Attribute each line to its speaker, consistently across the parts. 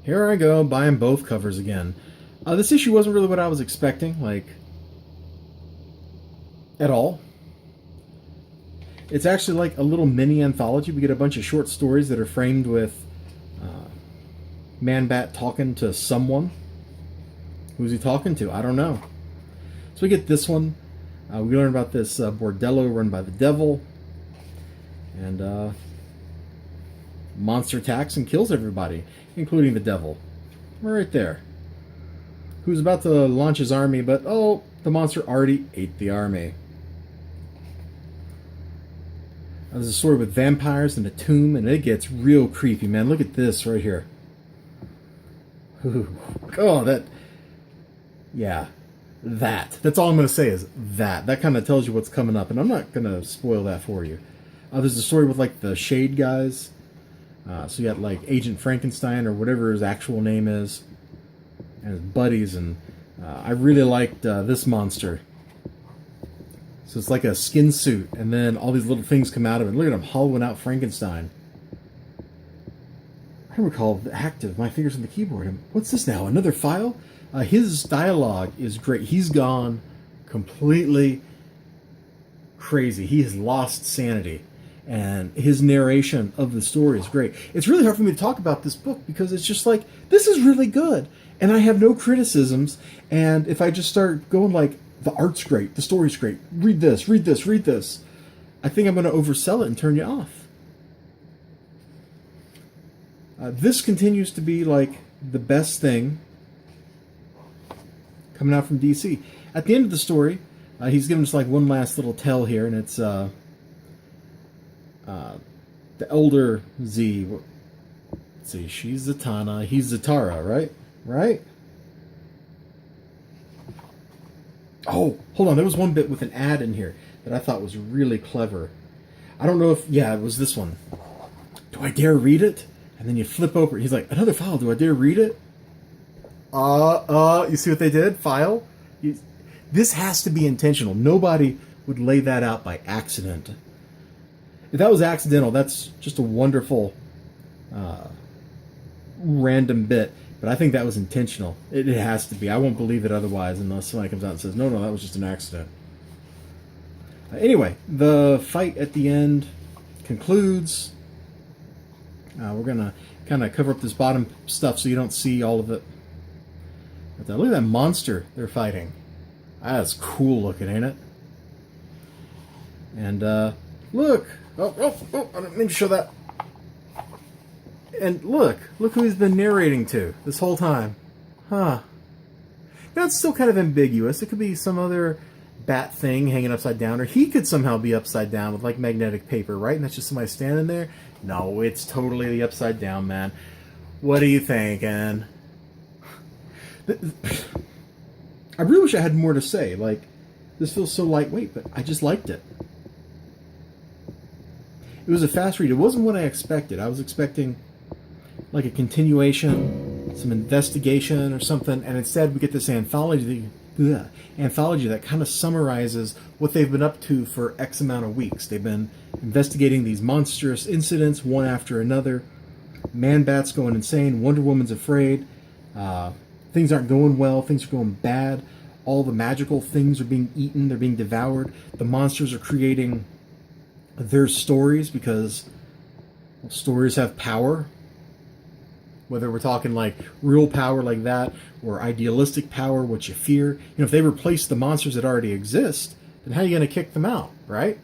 Speaker 1: here I go, buying both covers again. This issue wasn't really what I was expecting, like, at all. It's actually like a little mini anthology. We get a bunch of short stories that are framed with Man-Bat talking to someone. Who's he talking to? I don't know. So we get this one. We learn about this bordello run by the devil. And monster attacks and kills everybody, including the devil. Right there. Who's about to launch his army, but oh, the monster already ate the army. There's a story with vampires in a tomb, and it gets real creepy, man. Look at this right here. Ooh. Oh, that... Yeah. That's all I'm going to say is that. That kind of tells you what's coming up, and I'm not going to spoil that for you. There's a story with, like, the Shade guys. So you got, like, Agent Frankenstein, or whatever his actual name is, and his buddies, and I really liked this monster. So it's like a skin suit, and then all these little things come out of it. Look at him hollowing out Frankenstein. I recall the act of my fingers on the keyboard. And what's this now? Another file? His dialogue is great. He's gone completely crazy. He has lost sanity. And his narration of the story is great. It's really hard for me to talk about this book because it's just like, this is really good. And I have no criticisms. And if I just start going like, the art's great, the story's great, read this, read this, read this, I think I'm going to oversell it and turn you off. This continues to be like the best thing coming out from DC. At the end of the story, he's given us like one last little tell here, and it's the elder Z. Let's see, she's Zatanna, he's Zatara, right? Right? Oh, hold on. There was one bit with an ad in here that I thought was really clever. I don't know if... Yeah, it was this one. Do I dare read it? And then you flip over. He's like, another file. Do I dare read it? You see what they did? File? This has to be intentional. Nobody would lay that out by accident. If that was accidental, that's just a wonderful random bit. But I think that was intentional. It has to be. I won't believe it otherwise unless somebody comes out and says, no, that was just an accident. Anyway, the fight at the end concludes. We're going to kind of cover up this bottom stuff so you don't see all of it. But look at that monster they're fighting. That's cool looking, ain't it? And look. Oh, I didn't mean to show that. And look who he's been narrating to this whole time. Huh. Now, it's still kind of ambiguous. It could be some other bat thing hanging upside down, or he could somehow be upside down with, like, magnetic paper, right? And that's just somebody standing there? No, it's totally the upside down man. What are you thinking? I really wish I had more to say. Like, this feels so lightweight, but I just liked it. It was a fast read. It wasn't what I expected. I was expecting like a continuation, some investigation or something, and instead we get this anthology that kind of summarizes what they've been up to for X amount of weeks. They've been investigating these monstrous incidents one after another. Man-Bat's going insane. Wonder Woman's afraid. Things aren't going well. Things are going bad. All the magical things are being eaten. They're being devoured. The monsters are creating their stories because stories have power. Whether we're talking like real power like that or idealistic power, what you fear. You know, if they replace the monsters that already exist, then how are you going to kick them out, right?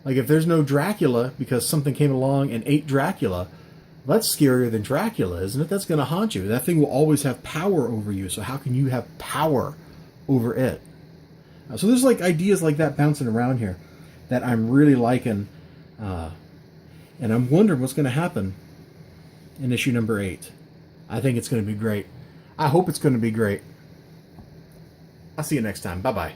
Speaker 1: Like if there's no Dracula because something came along and ate Dracula, that's scarier than Dracula, isn't it? That's going to haunt you. That thing will always have power over you. So how can you have power over it? So there's like ideas like that bouncing around here that I'm really liking. And I'm wondering what's going to happen in issue number 8. I think it's going to be great. I hope it's going to be great. I'll see you next time. Bye-bye.